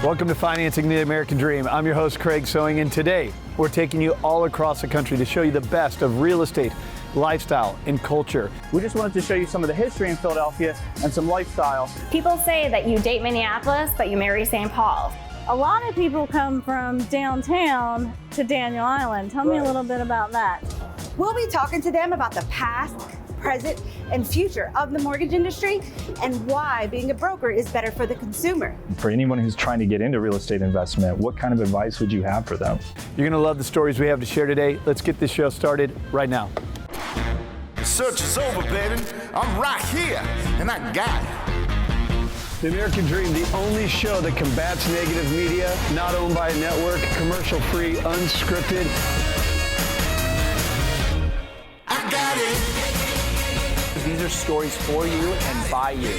Welcome to Financing the American Dream. I'm your host, Craig Sewing, and today we're taking you all across the country to show you the best of real estate, lifestyle, and culture. We just wanted to show you some of the history in Philadelphia and some lifestyle. People say that you date Minneapolis, but you marry St. Paul. A lot of people come from downtown to Daniel Island. Tell me a little bit about that. We'll be talking to them about the past, present, and future of the mortgage industry and why being a broker is better for the consumer. For anyone who's trying to get into real estate investment, what kind of advice would you have for them? You're going to love the stories we have to share today. Let's get this show started right now. The search is over, baby. I'm right here, and I got it. The American Dream, the only show that combats negative media, not owned by a network, commercial-free, unscripted. I got it. These are stories for you and by you.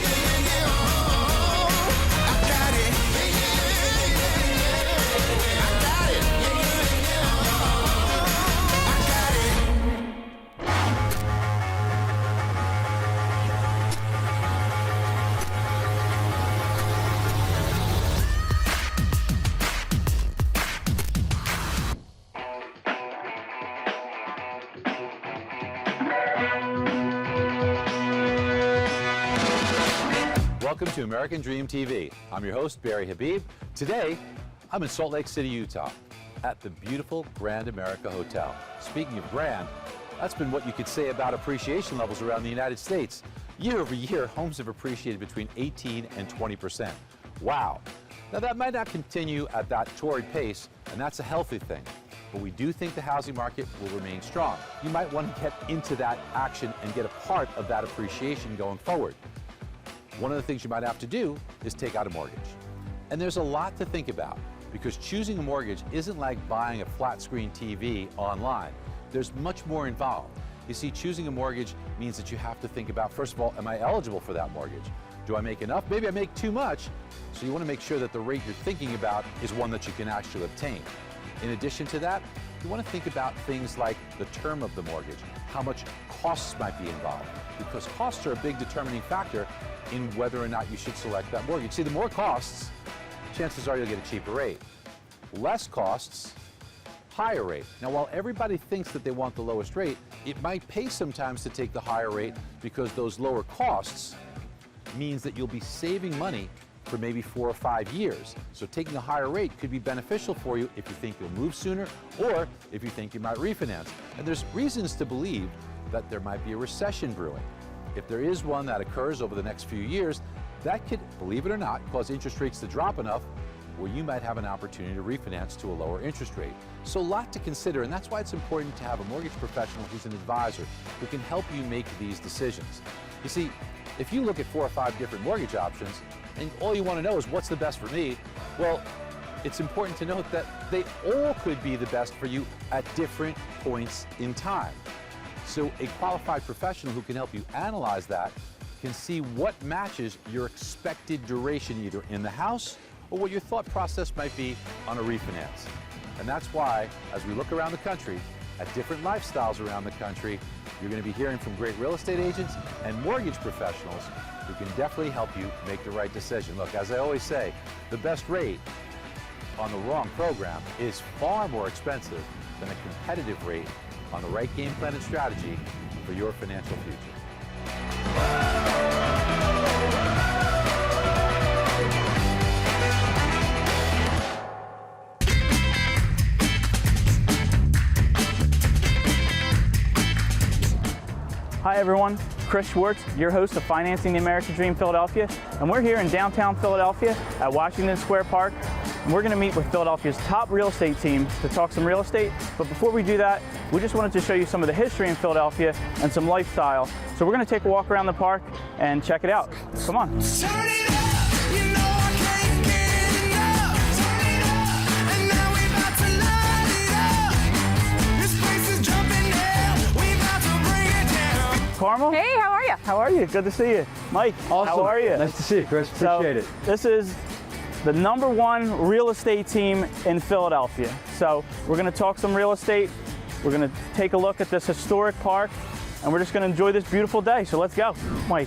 Welcome to American Dream TV. I'm your host, Barry Habib. Today, I'm in Salt Lake City, Utah, at the beautiful Grand America Hotel. Speaking of grand, that's been what you could say about appreciation levels around the United States. Year over year, homes have appreciated between 18 and 20%. Wow. Now that might not continue at that torrid pace, and that's a healthy thing. But we do think the housing market will remain strong. You might want to get into that action and get a part of that appreciation going forward. One of the things you might have to do is take out a mortgage. And there's a lot to think about because choosing a mortgage isn't like buying a flat screen TV online. There's much more involved. You see, choosing a mortgage means that you have to think about, first of all, am I eligible for that mortgage? Do I make enough? Maybe I make too much. So you want to make sure that the rate you're thinking about is one that you can actually obtain. In addition to that, you want to think about things like the term of the mortgage, how much costs might be involved, because costs are a big determining factor in whether or not you should select that mortgage. See, the more costs, chances are you'll get a cheaper rate. Less costs, higher rate. Now, while everybody thinks that they want the lowest rate, it might pay sometimes to take the higher rate because those lower costs means that you'll be saving money for maybe 4 or 5 years. So taking a higher rate could be beneficial for you if you think you'll move sooner or if you think you might refinance. And there's reasons to believe that there might be a recession brewing. If there is one that occurs over the next few years, that could, believe it or not, cause interest rates to drop enough where you might have an opportunity to refinance to a lower interest rate. So a lot to consider, and that's why it's important to have a mortgage professional who's an advisor who can help you make these decisions. You see, if you look at 4 or 5 different mortgage options and all you want to know is what's the best for me, well, it's important to note that they all could be the best for you at different points in time. So a qualified professional who can help you analyze that can see what matches your expected duration either in the house or what your thought process might be on a refinance. And that's why, as we look around the country at different lifestyles around the country, you're going to be hearing from great real estate agents and mortgage professionals who can definitely help you make the right decision. Look, as I always say, the best rate on the wrong program is far more expensive than a competitive rate on the right game plan and strategy for your financial future. Hi everyone, Chris Schwartz, your host of Financing the American Dream Philadelphia, and we're here in downtown Philadelphia at Washington Square Park. And we're going to meet with Philadelphia's top real estate team to talk some real estate. But before we do that, we just wanted to show you some of the history in Philadelphia and some lifestyle. So we're going to take a walk around the park and check it out. Come on. Carmel? Hey, how are you? How are you? Good to see you. Mike, Awesome. How are you? Nice to see you, Chris. Appreciate it. This is the #1 real estate team in Philadelphia. So we're going to talk some real estate. We're going to take a look at this historic park, and we're just going to enjoy this beautiful day. So let's go. Mike,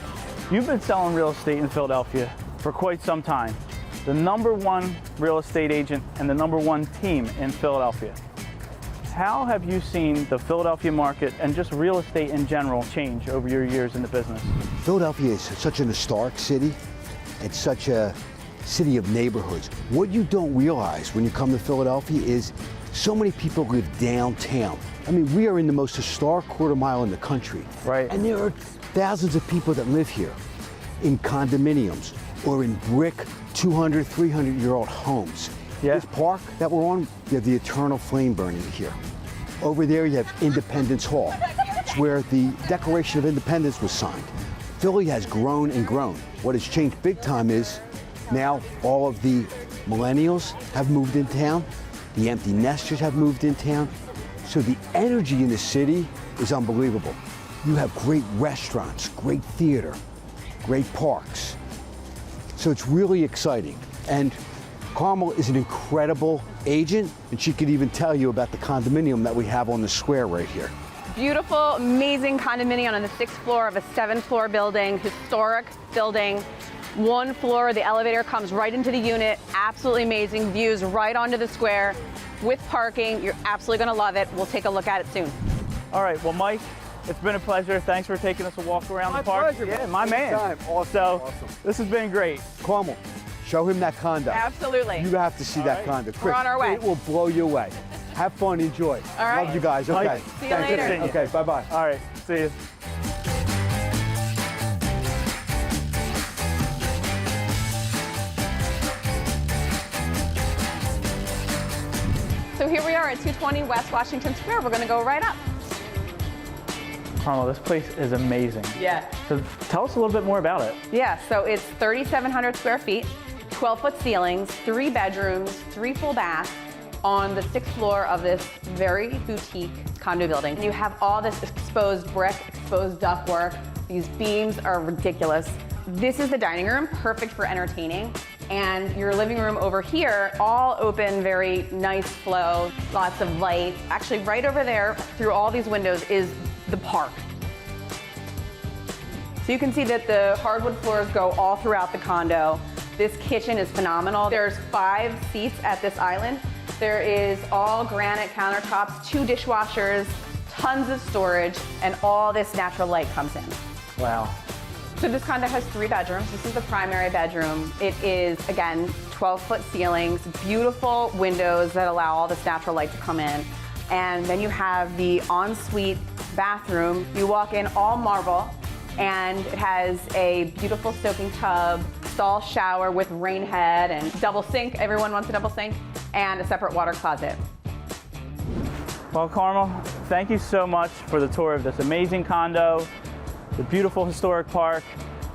you've been selling real estate in Philadelphia for quite some time. the #1 real estate agent and the #1 team in Philadelphia. How have you seen the Philadelphia market and just real estate in general change over your years in the business? Philadelphia is such an historic city. It's such a city of neighborhoods. What you don't realize when you come to Philadelphia is so many people live downtown. I mean, we are in the most historic quarter mile in the country. Right. And there are thousands of people that live here in condominiums or in brick 200, 300-year-old homes. Yeah. This park that we're on, you have the eternal flame burning here. Over there you have Independence Hall. It's where the Declaration of Independence was signed. Philly has grown and grown. What has changed big time is now all of the millennials have moved in town. The empty nesters have moved in town. So the energy in the city is unbelievable. You have great restaurants, great theater, great parks. So it's really exciting. And Carmel is an incredible agent, and she could even tell you about the condominium that we have on the square right here. Beautiful, amazing condominium on the 6th floor of a 7th-floor building, historic building. 1 floor, the elevator comes right into the unit. Absolutely amazing views right onto the square with parking. You're absolutely going to love it. We'll take a look at it soon. All right, well, Mike, it's been a pleasure. Thanks for taking us a walk around My the park. pleasure. Yeah, my man. Anytime. Awesome. So Awesome. this has been great. Carmel, show him that condo. Absolutely. You have to see that right. condo. We're on our way. It will blow you away. Have fun, enjoy. All right. Love you guys. Okay. Mike, see you later. Okay, bye-bye. All right, see you. So here we are at 220 West Washington Square. We're going to go right up. Carmel, this place is amazing. Yeah. So tell us a little bit more about it. Yeah, so it's 3,700 square feet, 12-foot ceilings, 3 bedrooms, 3 full baths on the 6th floor of this very boutique condo building. You have all this exposed brick, exposed ductwork. These beams are ridiculous. This is the dining room, perfect for entertaining. And your living room over here, all open, very nice flow, lots of light. Actually, right over there, through all these windows, is the park. So you can see that the hardwood floors go all throughout the condo. This kitchen is phenomenal. There's 5 seats at this island. There is all granite countertops, 2 dishwashers, tons of storage, and all this natural light comes in. Wow. So this condo has 3 bedrooms. This is the primary bedroom. It is, again, 12-foot ceilings, beautiful windows that allow all this natural light to come in. And then you have the ensuite bathroom. You walk in all marble, and it has a beautiful soaking tub, stall shower with rain head, and double sink. Everyone wants a double sink, and a separate water closet. Well, Carmel, thank you so much for the tour of this amazing condo, the beautiful historic park,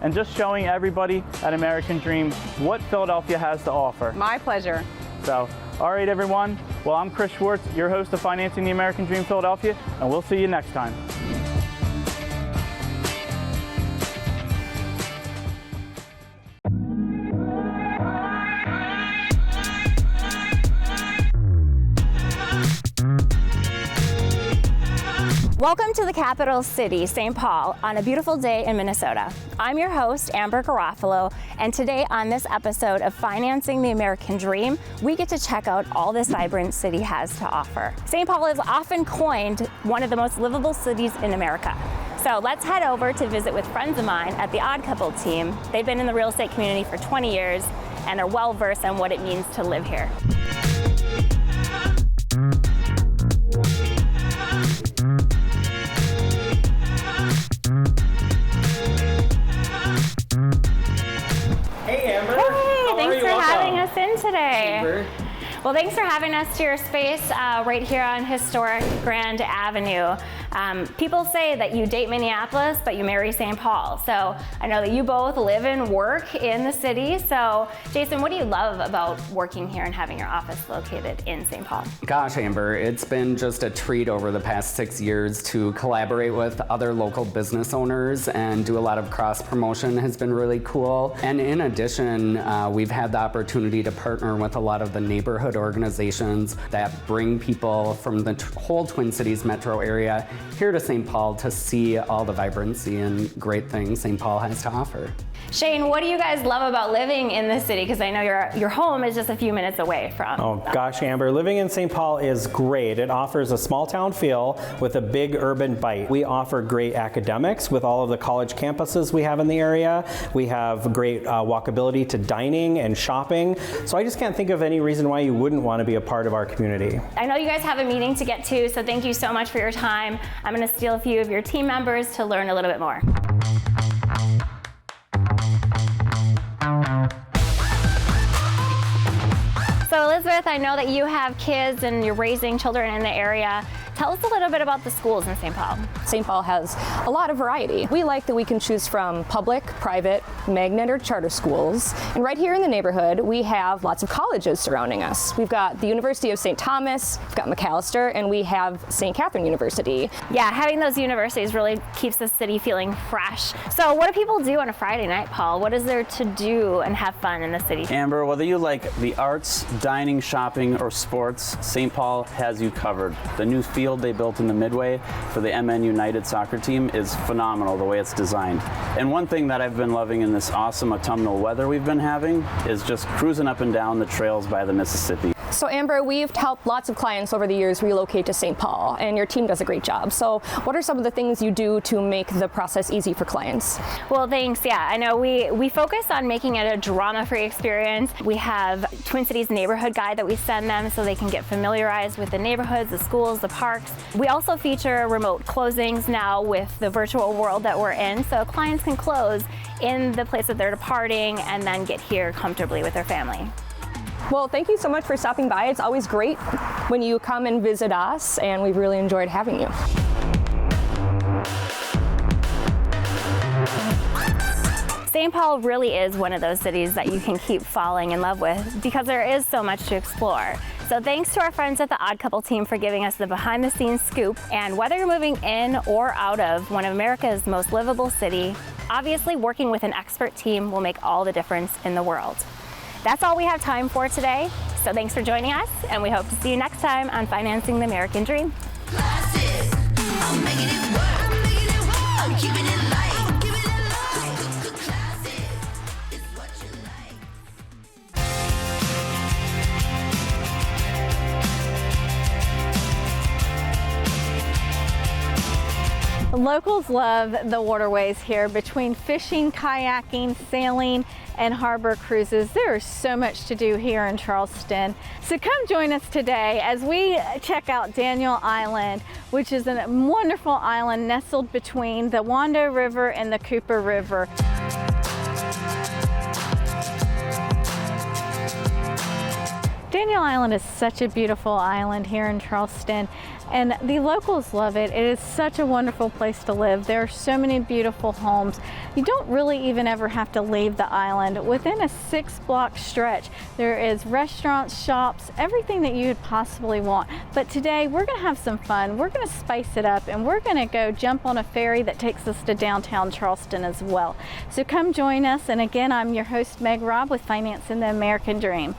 and just showing everybody at American Dream what Philadelphia has to offer. My pleasure. So, all right, everyone. Well, I'm Chris Schwartz, your host of Financing the American Dream Philadelphia, and we'll see you next time. Welcome to the capital city, St. Paul, on a beautiful day in Minnesota. I'm your host, Amber Garofalo, and today on this episode of Financing the American Dream, we get to check out all this vibrant city has to offer. St. Paul is often coined one of the most livable cities in America. So let's head over to visit with friends of mine at the Odd Couple team. They've been in the real estate community for 20 years and are well versed on what it means to live here. Us in today. Chamber. Well, thanks for having us to your space right here on historic Grand Avenue. People say that you date Minneapolis, but you marry St. Paul. So I know that you both live and work in the city. So Jason, what do you love about working here and having your office located in St. Paul? Gosh, Amber, it's been just a treat over the past 6 years to collaborate with other local business owners and do a lot of cross promotion. Has been really cool. And in addition, we've had the opportunity to partner with a lot of the neighborhood organizations that bring people from the whole Twin Cities metro area here to St. Paul to see all the vibrancy and great things St. Paul has to offer. Shane, what do you guys love about living in this city? Because I know your home is just a few minutes away from. Oh gosh, Amber, living in St. Paul is great. It offers a small town feel with a big urban bite. We offer great academics with all of the college campuses we have in the area. We have great walkability to dining and shopping. So I just can't think of any reason why you wouldn't want to be a part of our community. I know you guys have a meeting to get to, so thank you so much for your time. I'm going to steal a few of your team members to learn a little bit more. So Elizabeth, I know that you have kids and you're raising children in the area. Tell us a little bit about the schools in St. Paul. St. Paul has a lot of variety. We like that we can choose from public, private, magnet, or charter schools. And right here in the neighborhood, we have lots of colleges surrounding us. We've got the University of St. Thomas, we've got McAllister, and we have St. Catherine University. Yeah, having those universities really keeps the city feeling fresh. So what do people do on a Friday night, Paul? What is there to do and have fun in the city? Amber, whether you like the arts, dining, shopping, or sports, St. Paul has you covered. The new field they built in the Midway for the MN United soccer team is phenomenal the way it's designed. And one thing that I've been loving in this awesome autumnal weather we've been having is just cruising up and down the trails by the Mississippi. So Amber, we've helped lots of clients over the years relocate to St. Paul, and your team does a great job. So what are some of the things you do to make the process easy for clients? Well, thanks. Yeah, I know we focus on making it a drama-free experience. We have Twin Cities neighborhood guide that we send them so they can get familiarized with the neighborhoods, the schools, the parks. We also feature remote closings now with the virtual world that we're in, so clients can close in the place that they're departing and then get here comfortably with their family. Well, thank you so much for stopping by. It's always great when you come and visit us, and we've really enjoyed having you. St. Paul really is one of those cities that you can keep falling in love with because there is so much to explore. So thanks to our friends at the Odd Couple team for giving us the behind-the-scenes scoop. And whether you're moving in or out of one of America's most livable city, obviously working with an expert team will make all the difference in the world. That's all we have time for today. So thanks for joining us, and we hope to see you next time on Financing the American Dream. Locals love the waterways here. Between fishing, kayaking, sailing, and harbor cruises, there is so much to do here in Charleston. So come join us today as we check out Daniel Island, which is a wonderful island nestled between the Wando River and the Cooper River. Daniel Island is such a beautiful island here in Charleston, and the locals love it. It is such a wonderful place to live. There are so many beautiful homes. You don't really even ever have to leave the island. Within a 6-block stretch, there is restaurants, shops, everything that you would possibly want. But today we're gonna have some fun. We're gonna spice it up, and we're gonna go jump on a ferry that takes us to downtown Charleston as well. So come join us. And again, I'm your host, Meg Robb with Financing the American Dream.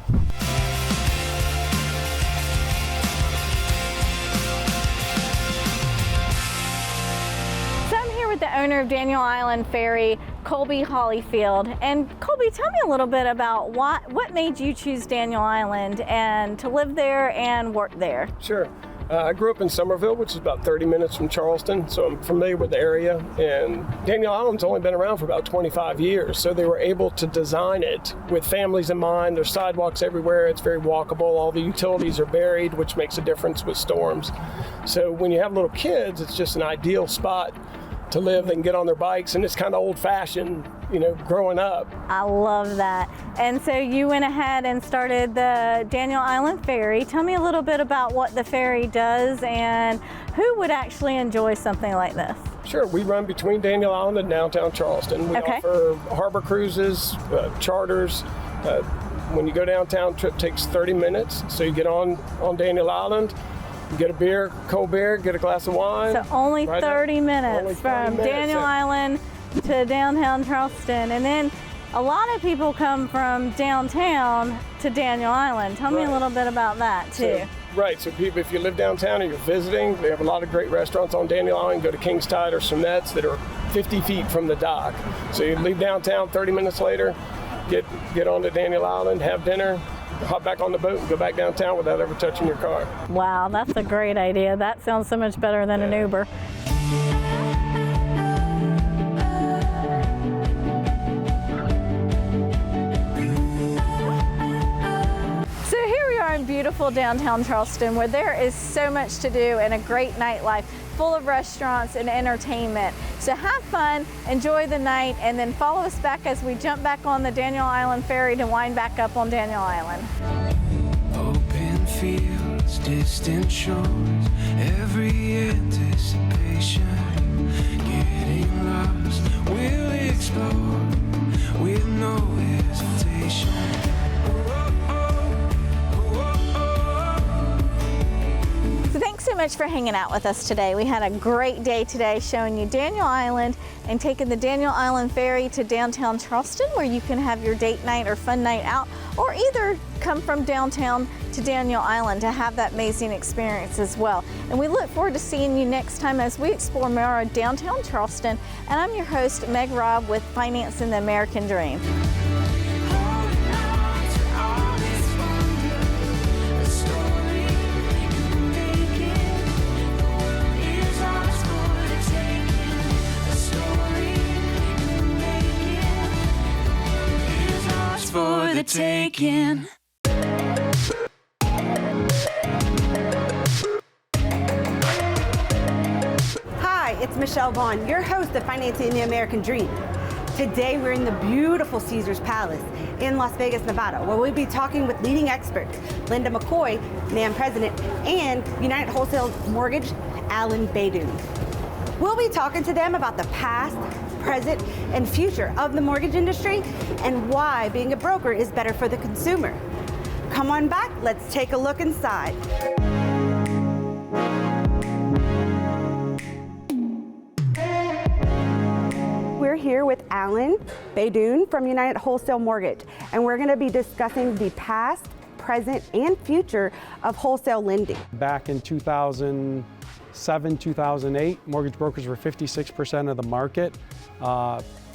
The owner of Daniel Island Ferry, Colby Hollyfield. And Colby, tell me a little bit about what made you choose Daniel Island and to live there and work there. Sure. I grew up in Somerville, which is about 30 minutes from Charleston, so I'm familiar with the area. And Daniel Island's only been around for about 25 years, so they were able to design it with families in mind. There's sidewalks everywhere. It's very walkable. All the utilities are buried, which makes a difference with storms. So when you have little kids, it's just an ideal spot to live. They can get on their bikes, and it's kind of old-fashioned, you know, growing up. I love that. And so you went ahead and started the Daniel Island Ferry. Tell me a little bit about what the ferry does and who would actually enjoy something like this. Sure, we run between Daniel Island and downtown Charleston. We offer harbor cruises, charters. When you go downtown, trip takes 30 minutes. So you get on Daniel Island, get a beer, cold beer, get a glass of wine. So only 30 minutes from Daniel Island to downtown Charleston. And then a lot of people come from downtown to Daniel Island. Tell me a little bit about that too. Right, so people, if you live downtown or you're visiting, they have a lot of great restaurants on Daniel Island. Go to King's Tide or Sonette's that are 50 feet from the dock. So you leave downtown, 30 minutes later, get on to Daniel Island, have dinner, hop back on the boat and go back downtown without ever touching your car. Wow, that's a great idea. That sounds so much better than an Uber. So here we are in beautiful downtown Charleston, where there is so much to do and a great nightlife full of restaurants and entertainment. So have fun, enjoy the night, and then follow us back as we jump back on the Daniel Island ferry to wind back up on Daniel Island. Open fields, distant shores, every anticipation, getting lost, we'll explore with no hesitation. So thanks so much for hanging out with us today. We had a great day today showing you Daniel Island and taking the Daniel Island ferry to downtown Charleston, where you can have your date night or fun night out, or either come from downtown to Daniel Island to have that amazing experience as well. And we look forward to seeing you next time as we explore more of downtown Charleston. And I'm your host, Meg Robb, with Financing the American Dream. For the taking. Hi, it's Michelle Vaughn, your host of Financing the American Dream. Today we're in the beautiful Caesars Palace in Las Vegas, Nevada, where we'll be talking with leading experts, Linda McCoy, NAM President, and United Wholesale Mortgage, Alan Baydoun. We'll be talking to them about the past, present, and future of the mortgage industry and why being a broker is better for the consumer. Come on back, let's take a look inside. We're here with Alan Baydoun from United Wholesale Mortgage, and we're going to be discussing the past, present, and future of wholesale lending. Back in 2007, 2008, mortgage brokers were 56% of the market.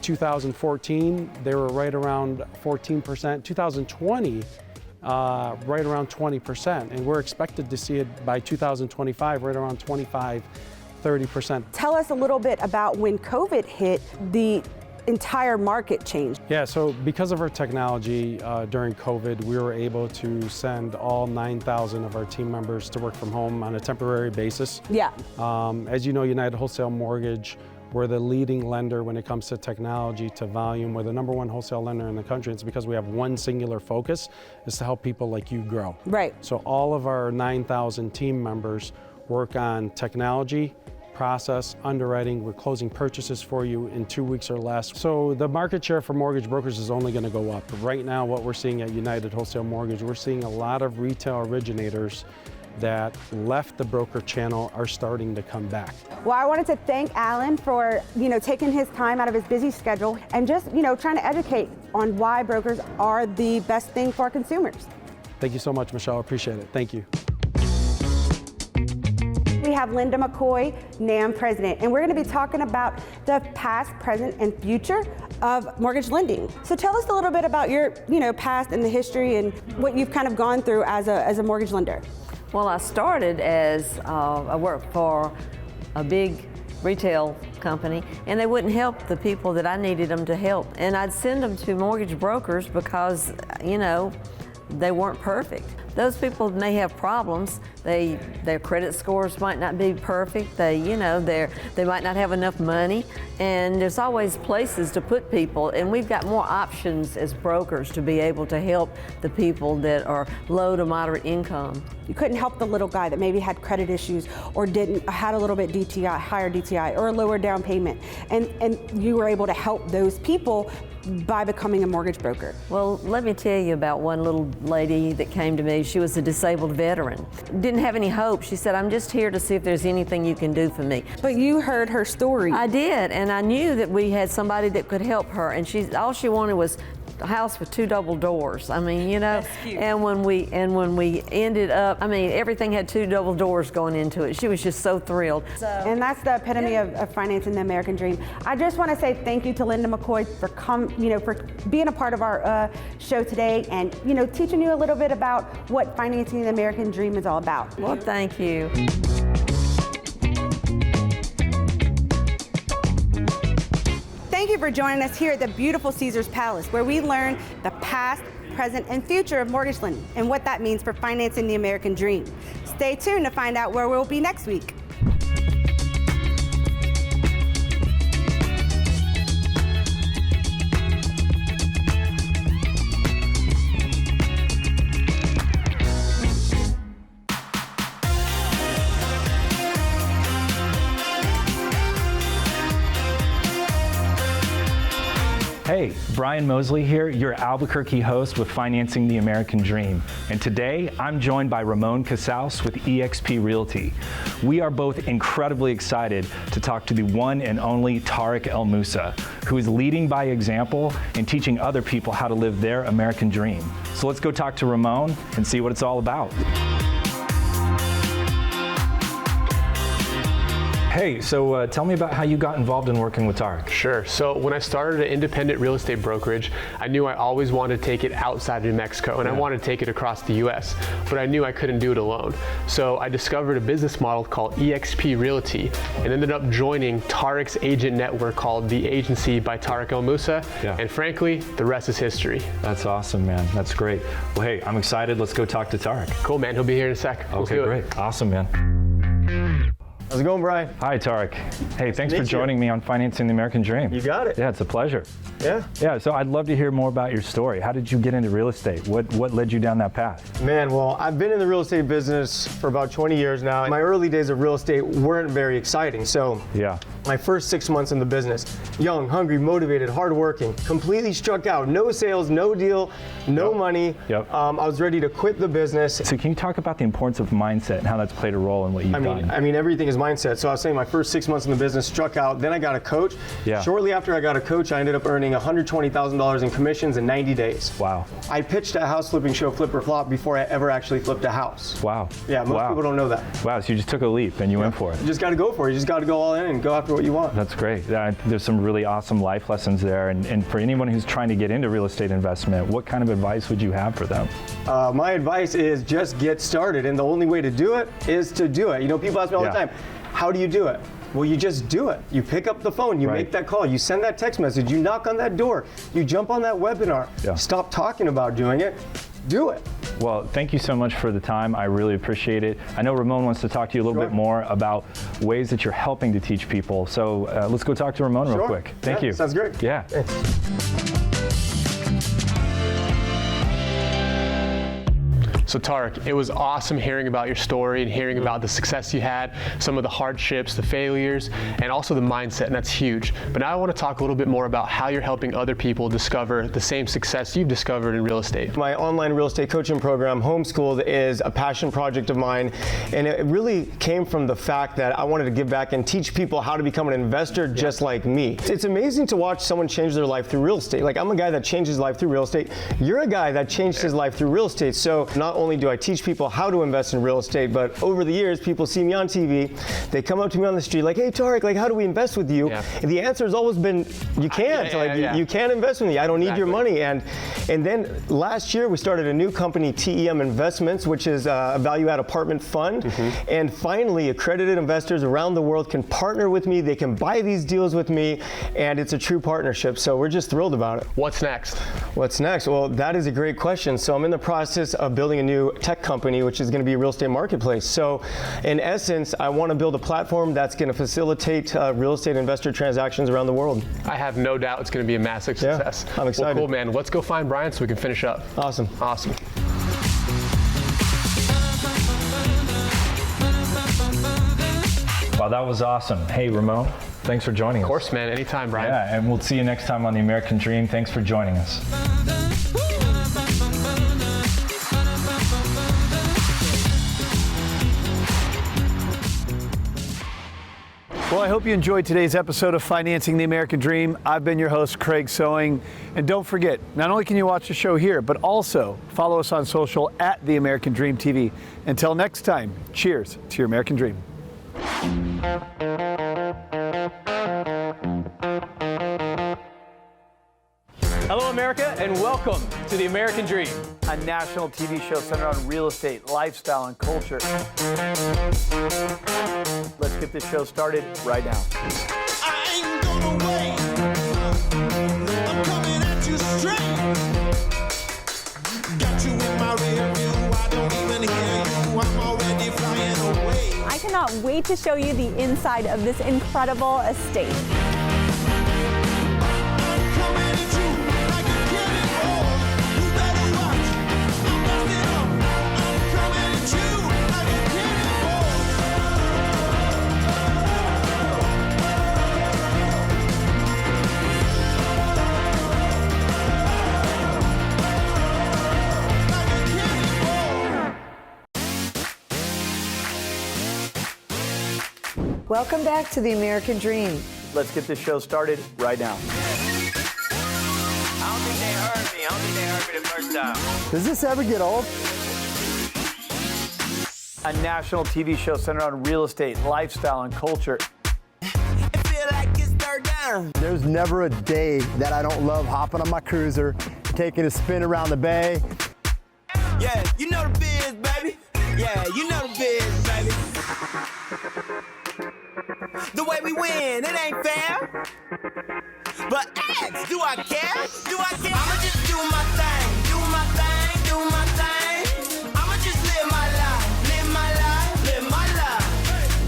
2014, they were right around 14%. 2020, right around 20%. And we're expected to see it by 2025, right around 25, 30%. Tell us a little bit about when COVID hit, the entire market changed. Yeah, so because of our technology during COVID, we were able to send all 9,000 of our team members to work from home on a temporary basis. Yeah. As you know, United Wholesale Mortgage, we're the leading lender when it comes to technology, to volume. We're the #1 wholesale lender in the country. It's because we have one singular focus, is to help people like you grow. Right. So all of our 9,000 team members work on technology, process, underwriting. We're closing purchases for you in 2 weeks or less. So the market share for mortgage brokers is only going to go up. Right now, what we're seeing at United Wholesale Mortgage, we're seeing a lot of retail originators that left the broker channel are starting to come back. Well, I wanted to thank Alan for, taking his time out of his busy schedule and just, trying to educate on why brokers are the best thing for consumers. Thank you so much, Michelle. I appreciate it. Thank you. We have Linda McCoy, NAM President, and we're going to be talking about the past, present, and future of mortgage lending. So tell us a little bit about your, past and the history and what you've kind of gone through as a mortgage lender. Well, I started as I worked for a big retail company, and they wouldn't help the people that I needed them to help. And I'd send them to mortgage brokers because, they weren't perfect. Those people may have problems. Their credit scores might not be perfect. They might not have enough money. And there's always places to put people. And we've got more options as brokers to be able to help the people that are low to moderate income. You couldn't help the little guy that maybe had credit issues or had a little bit DTI, higher DTI, or a lower down payment. And you were able to help those people by becoming a mortgage broker. Well, let me tell you about one little lady that came to me. She was a disabled veteran. Didn't have any hope. She said, "I'm just here to see if there's anything you can do for me." But you heard her story. I did, and I knew that we had somebody that could help her, and all she wanted was a house with 2 double doors. I mean, you know, and when we ended up, I mean, everything had 2 double doors going into it. She was just so thrilled. And that's the epitome of financing the American dream. I just want to say thank you to Linda McCoy for for being a part of our show today, and teaching you a little bit about what financing the American dream is all about. Well, thank you. Thank you for joining us here at the beautiful Caesars Palace, where we learn the past, present, and future of mortgage lending and what that means for financing the American dream. Stay tuned to find out where we'll be next week. Hey, Brian Mosley here, your Albuquerque host with Financing the American Dream. And today, I'm joined by Ramon Casals with eXp Realty. We are both incredibly excited to talk to the one and only Tariq El Moussa, who is leading by example and teaching other people how to live their American dream. So let's go talk to Ramon and see what it's all about. Hey, so tell me about how you got involved in working with Tariq. Sure. So when I started an independent real estate brokerage, I knew I always wanted to take it outside of New Mexico, and I wanted to take it across the U.S., but I knew I couldn't do it alone. So I discovered a business model called eXp Realty and ended up joining Tariq's agent network called The Agency by Tariq El Moussa, and frankly, the rest is history. That's awesome, man. That's great. Well, hey, I'm excited. Let's go talk to Tariq. Cool, man. He'll be here in a sec. Okay, great. Awesome, man. How's it going, Brian? Hi, Tariq. Hey, thanks for joining me on Financing the American Dream. You got it. Yeah, it's a pleasure. Yeah? Yeah, so I'd love to hear more about your story. How did you get into real estate? What led you down that path? Man, well, I've been in the real estate business for about 20 years now. My early days of real estate weren't very exciting. So my first 6 months in the business, young, hungry, motivated, hardworking, completely struck out. No sales, no deal, no money. I was ready to quit the business. So can you talk about the importance of mindset and how that's played a role in what you've done? I mean, everything is mindset. So I was saying my first 6 months in the business struck out. Then I got a coach. Shortly after I got a coach, I ended up earning $120,000 in commissions in 90 days. Wow. I pitched a house flipping show, Flip or Flop, before I ever actually flipped a house. Wow. Yeah, most people don't know that. Wow, so you just took a leap and you went for it. You just got to go for it. You just got to go all in and go after what you want. That's great. There's some really awesome life lessons there. And for anyone who's trying to get into real estate investment, what kind of advice would you have for them? My advice is just get started. And the only way to do it is to do it. You know, people ask me all the time, how do you do it? Well, you just do it. You pick up the phone, you make that call, you send that text message, you knock on that door, you jump on that webinar. Stop talking about doing it, do it. Well, thank you so much for the time. I really appreciate it. I know Ramon wants to talk to you a little bit more about ways that you're helping to teach people. So let's go talk to Ramon real quick. Thank you. Sounds great. Yeah. So Tariq, it was awesome hearing about your story and hearing about the success you had, some of the hardships, the failures, and also the mindset, and that's huge. But now I want to talk a little bit more about how you're helping other people discover the same success you've discovered in real estate. My online real estate coaching program, Homeschooled, is a passion project of mine, and it really came from the fact that I wanted to give back and teach people how to become an investor just like me. It's amazing to watch someone change their life through real estate. Like, I'm a guy that changed his life through real estate. You're a guy that changed his life through real estate. So not only do I teach people how to invest in real estate, but over the years, people see me on TV, they come up to me on the street like, hey Tariq, like, how do we invest with you? And the answer has always been, you can't. You can't invest with me. I don't need your money. And then last year, we started a new company, TEM Investments, which is a value-add apartment fund. And finally, accredited investors around the world can partner with me. They can buy these deals with me, and it's a true partnership. So we're just thrilled about it. What's next? What's next? Well, that is a great question. So I'm in the process of building a new tech company, which is going to be a real estate marketplace. So in essence, I want to build a platform that's going to facilitate real estate investor transactions around the world. I have no doubt it's going to be a massive success. I'm excited. Well, cool, man. Let's go find Brian so we can finish up. Awesome. Awesome. Wow, that was awesome. Hey, Ramon, thanks for joining us. Of course, man. Anytime, Brian. Yeah, and we'll see you next time on The American Dream. Thanks for joining us. Well, I hope you enjoyed today's episode of Financing the American Dream. I've been your host, Craig Sewing. And don't forget, not only can you watch the show here, but also follow us on social at The American Dream TV. Until next time, cheers to your American Dream. Hello, America, and welcome to the American Dream, a national TV show centered on real estate, lifestyle, and culture. Let's get this show started right now. I ain't gonna wait. I'm coming at you straight. Got you in my rear view. I don't even hear you. I'm already flying away. I cannot wait to show you the inside of this incredible estate. Welcome back to the American Dream. Let's get this show started right now. I don't think they heard me the first time. Does this ever get old? A national TV show centered on real estate, lifestyle, and culture. There's never a day that I don't love hopping on my cruiser, taking a spin around the bay. Yeah, you know the biz, baby. Yeah, you know the biz, baby. The way we win, it ain't fair. But ask, do I care? Do I care? I'ma just do my thing, do my thing, do my thing. I'ma just live my life, live my life, live my life.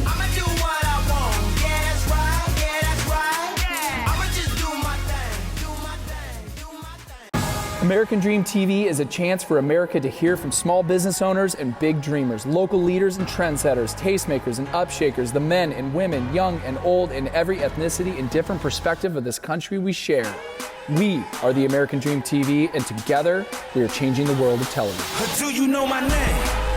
I'ma do what I want. Yeah, that's right, yeah, that's right. Yeah. I'ma just do my thing, do my thing, do my thing. American Dream TV is a chance for America to hear from small business owners and big dreamers, local leaders and trendsetters, tastemakers and upshakers, the men and women, young and old, in every ethnicity and different perspective of this country we share. We are the American Dream TV, and together we are changing the world of television. Do you know my name?